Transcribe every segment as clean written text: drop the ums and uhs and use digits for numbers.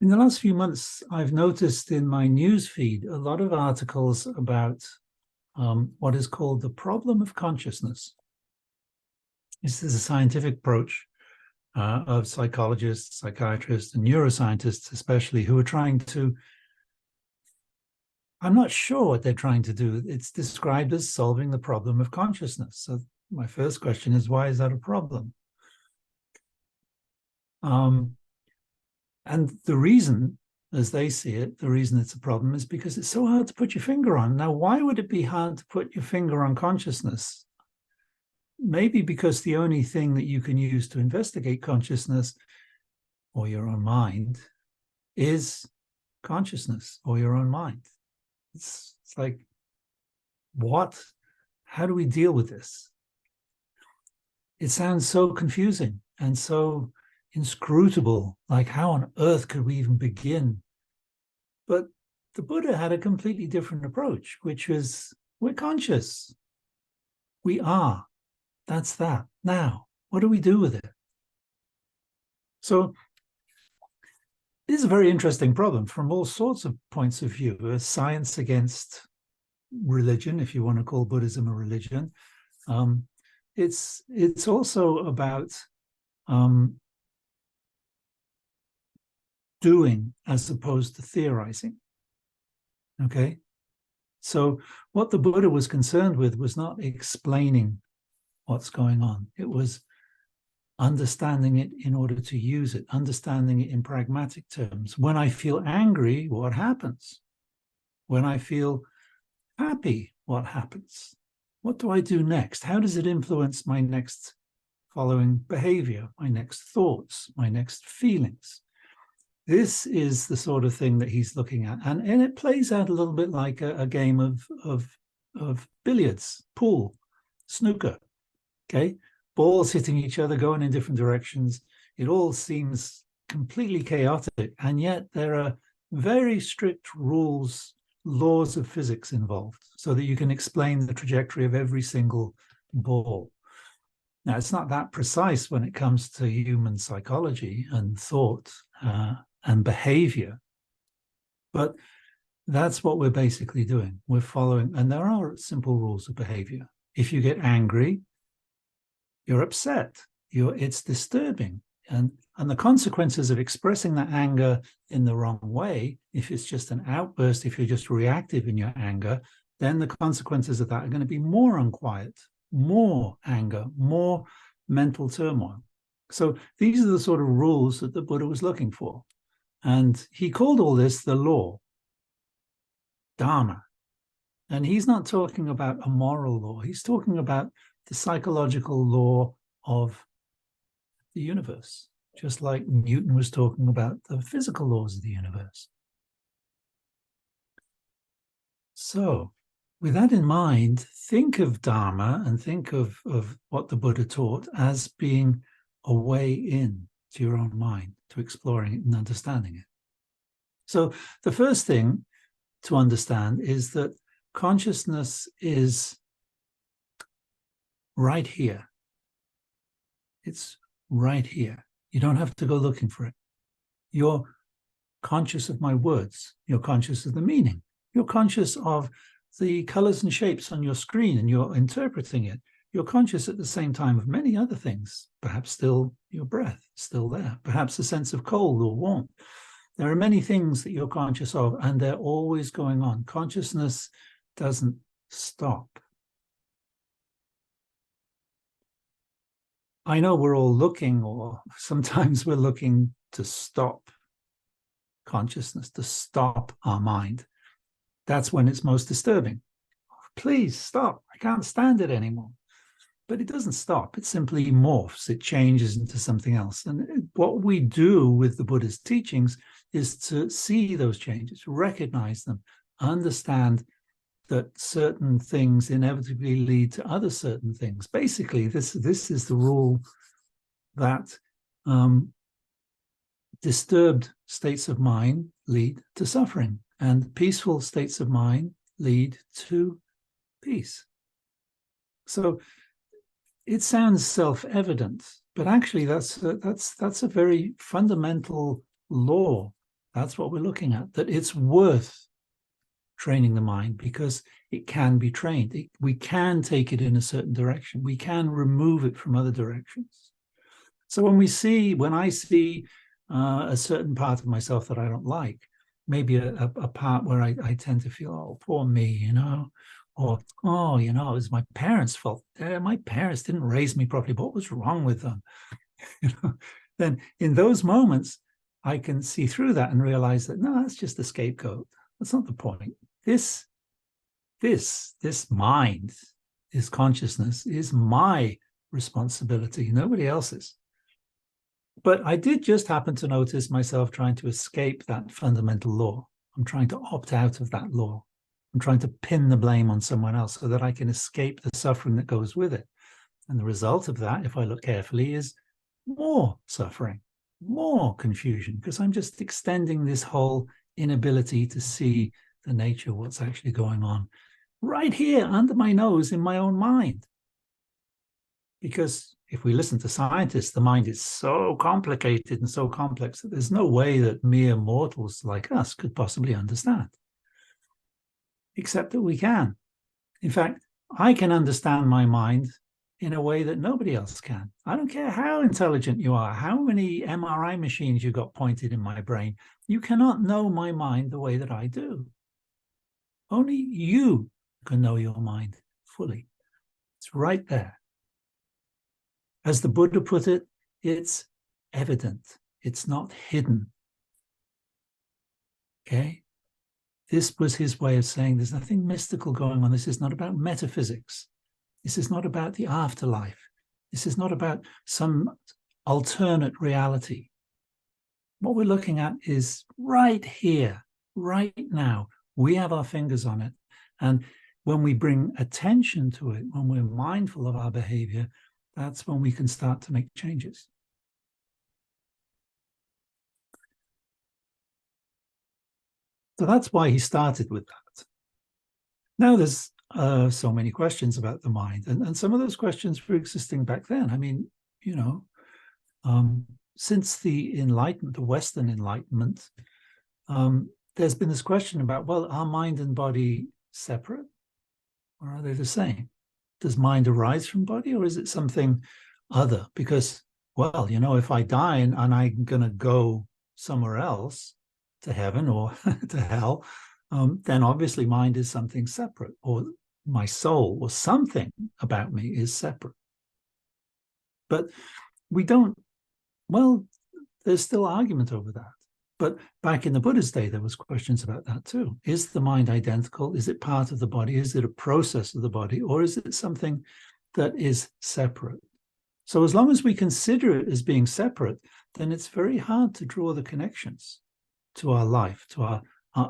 In the last few months, I've noticed in my news feed a lot of articles about what is called the problem of consciousness. This is a scientific approach of psychologists, psychiatrists, and neuroscientists, especially, who are trying to, I'm not sure what they're trying to do. It's described as solving the problem of consciousness. So my first question is, why is that a problem? And the reason, as they see it, the reason it's a problem is because it's so hard to put your finger on. Now, why would it be hard to put your finger on consciousness? Maybe because the only thing that you can use to investigate consciousness or your own mind is consciousness or your own mind. It's like, what? How do we deal with this? It sounds so confusing and so inscrutable, like how on earth could we even begin? But the Buddha had a completely different approach, which was, we're conscious. We are. That's that. Now, what do we do with it? So this is a very interesting problem from all sorts of points of view. Science against religion, if you want to call Buddhism a religion. It's also about doing as opposed to theorizing. Okay? So what the Buddha was concerned with was not explaining what's going on. It was understanding it in order to use it, understanding it in pragmatic terms. When I feel angry, what happens? When I feel happy, what happens? What do I do next? How does it influence my next following behavior, my next thoughts, my next feelings? This is the sort of thing that he's looking at. And it plays out a little bit like a game of billiards, pool, snooker, okay? Balls hitting each other, going in different directions. It all seems completely chaotic, and yet there are very strict rules, laws of physics involved, so that you can explain the trajectory of every single ball. Now, it's not that precise when it comes to human psychology and thought and behavior, but that's what we're basically doing. We're following, and there are simple rules of behavior. If you get angry, you're upset. It's disturbing. And the consequences of expressing that anger in the wrong way, if it's just an outburst, if you're just reactive in your anger, then the consequences of that are going to be more unquiet, more anger, more mental turmoil. So these are the sort of rules that the Buddha was looking for. And he called all this the law, Dharma. And he's not talking about a moral law. He's talking about the psychological law of the universe, just like Newton was talking about the physical laws of the universe. So with that in mind, think of Dharma and think of what the Buddha taught as being a way in to your own mind, to exploring it and understanding it. So the first thing to understand is that consciousness is right here. It's right here. You don't have to go looking for it. You're conscious of my words. You're conscious of the meaning. You're conscious of the colors and shapes on your screen, and you're interpreting it. You're conscious at the same time of many other things, perhaps still your breath, still there, perhaps a sense of cold or warmth. There are many things that you're conscious of, and they're always going on. Consciousness doesn't stop. I know we're all looking, or sometimes we're looking to stop consciousness, to stop our mind. That's when it's most disturbing. Please stop. I can't stand it anymore. But it doesn't stop. It simply morphs. It changes into something else. And what we do with the Buddha's teachings is to see those changes, recognize them, understand that certain things inevitably lead to other certain things. Basically, this is the rule that disturbed states of mind lead to suffering, and peaceful states of mind lead to peace. So it sounds self-evident, but actually that's a very fundamental law That's what we're looking at, that it's worth training the mind because it can be trained. We can take it in a certain direction. We can remove it from other directions. So when I see a certain part of myself that I don't like, maybe a part where I tend to feel, oh, poor me, or, oh, it was my parents' fault. My parents didn't raise me properly. What was wrong with them? Then in those moments, I can see through that and realize that, no, that's just a scapegoat. That's not the point. This mind, this consciousness is my responsibility, nobody else's. But I did just happen to notice myself trying to escape that fundamental law. I'm trying to opt out of that law. I'm trying to pin the blame on someone else so that I can escape the suffering that goes with it. And the result of that, if I look carefully, is more suffering, more confusion, because I'm just extending this whole inability to see the nature of what's actually going on right here under my nose in my own mind. Because if we listen to scientists, the mind is so complicated and so complex that there's no way that mere mortals like us could possibly understand. Except that we can. In fact, I can understand my mind in a way that nobody else can. I don't care how intelligent you are, how many MRI machines you got pointed in my brain. You cannot know my mind the way that I do. Only you can know your mind fully. It's right there. As the Buddha put it, it's evident. It's not hidden. Okay? This was his way of saying there's nothing mystical going on. This is not about metaphysics. This is not about the afterlife. This is not about some alternate reality. What we're looking at is right here, right now. We have our fingers on it. And when we bring attention to it, when we're mindful of our behavior, that's when we can start to make changes. So that's why he started with that. Now there's so many questions about the mind, and some of those questions were existing back then. I mean, since the Enlightenment, the Western Enlightenment, there's been this question about, well, are mind and body separate, or are they the same? Does mind arise from body, or is it something other? Because, well, if I die and I'm going to go somewhere else, to heaven or to hell, then obviously mind is something separate, or my soul or something about me is separate. But we don't, well, there's still argument over that. But back in the Buddha's day, there was questions about that too. Is the mind identical? Is it part of the body? Is it a process of the body? Or is it something that is separate? So as long as we consider it as being separate, then it's very hard to draw the connections to our life, to our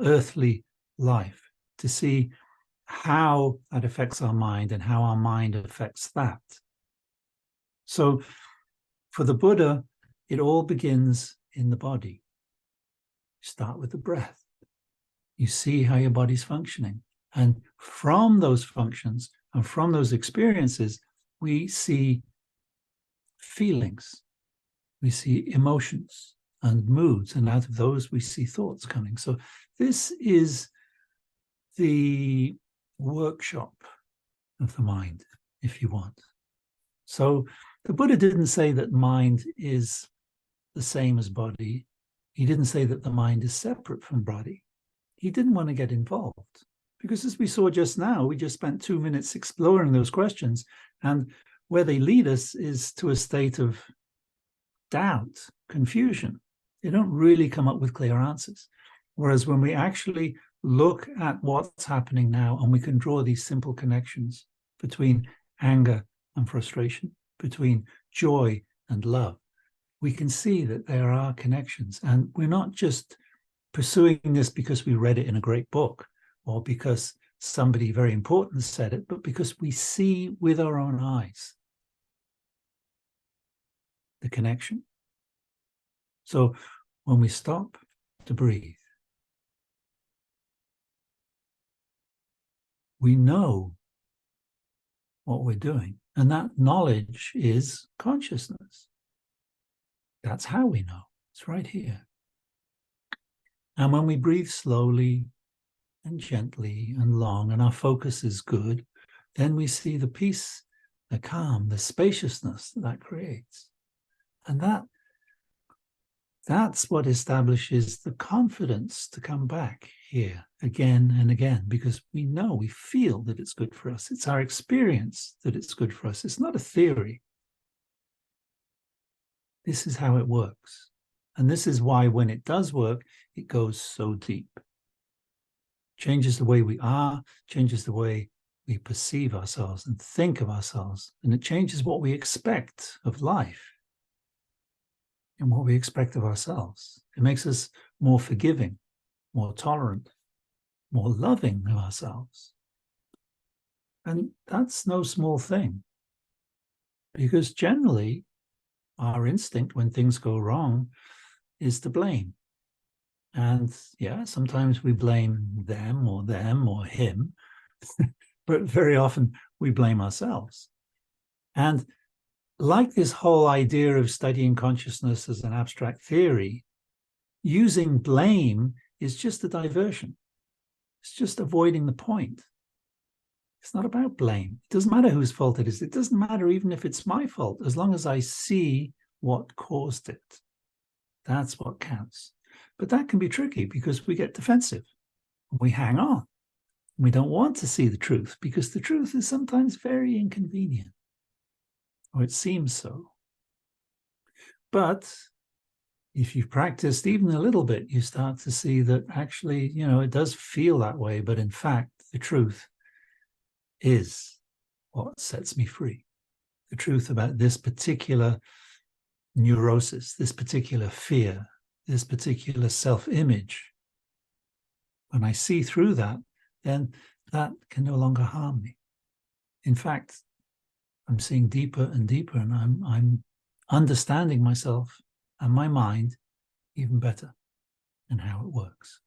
earthly life, to see how that affects our mind and how our mind affects that. So for the Buddha, it all begins in the body. You start with the breath. You see how your body's functioning. And from those functions and from those experiences, we see feelings, we see emotions and moods, and out of those we see thoughts coming. So this is the workshop of the mind, if you want. So the Buddha didn't say that mind is the same as body. He didn't say that the mind is separate from body. He didn't want to get involved, because as we saw just now, we just spent 2 minutes exploring those questions, and where they lead us is to a state of doubt, confusion. They don't really come up with clear answers. Whereas when we actually look at what's happening now, and we can draw these simple connections between anger and frustration, between joy and love, we can see that there are connections. And we're not just pursuing this because we read it in a great book or because somebody very important said it, but because we see with our own eyes the connection. So when we stop to breathe, we know what we're doing. And that knowledge is consciousness. That's how we know. It's right here. And when we breathe slowly and gently and long, and our focus is good, then we see the peace, the calm, the spaciousness that creates. And that's what establishes the confidence to come back here again and again, because we know, we feel that it's good for us. It's our experience that it's good for us. It's not a theory. This is how it works. And this is why when it does work, it goes so deep. Changes the way we are, changes the way we perceive ourselves and think of ourselves. And it changes what we expect of life and what we expect of ourselves. It makes us more forgiving, more tolerant, more loving of ourselves. And that's no small thing, because generally our instinct when things go wrong is to blame. And yeah, sometimes we blame them or him, but very often we blame ourselves. And like this whole idea of studying consciousness as an abstract theory, using blame is just a diversion. It's just avoiding the point. It's not about blame. It doesn't matter whose fault it is. It doesn't matter even if it's my fault, as long as I see what caused it. That's what counts. But that can be tricky because we get defensive. We hang on. We don't want to see the truth because the truth is sometimes very inconvenient, or it seems so. But if you've practiced even a little bit, you start to see that actually, it does feel that way, but in fact, the truth is what sets me free. The truth about this particular neurosis, this particular fear, this particular self-image. When I see through that, then that can no longer harm me. In fact, I'm seeing deeper and deeper, and I'm understanding myself and my mind even better and how it works.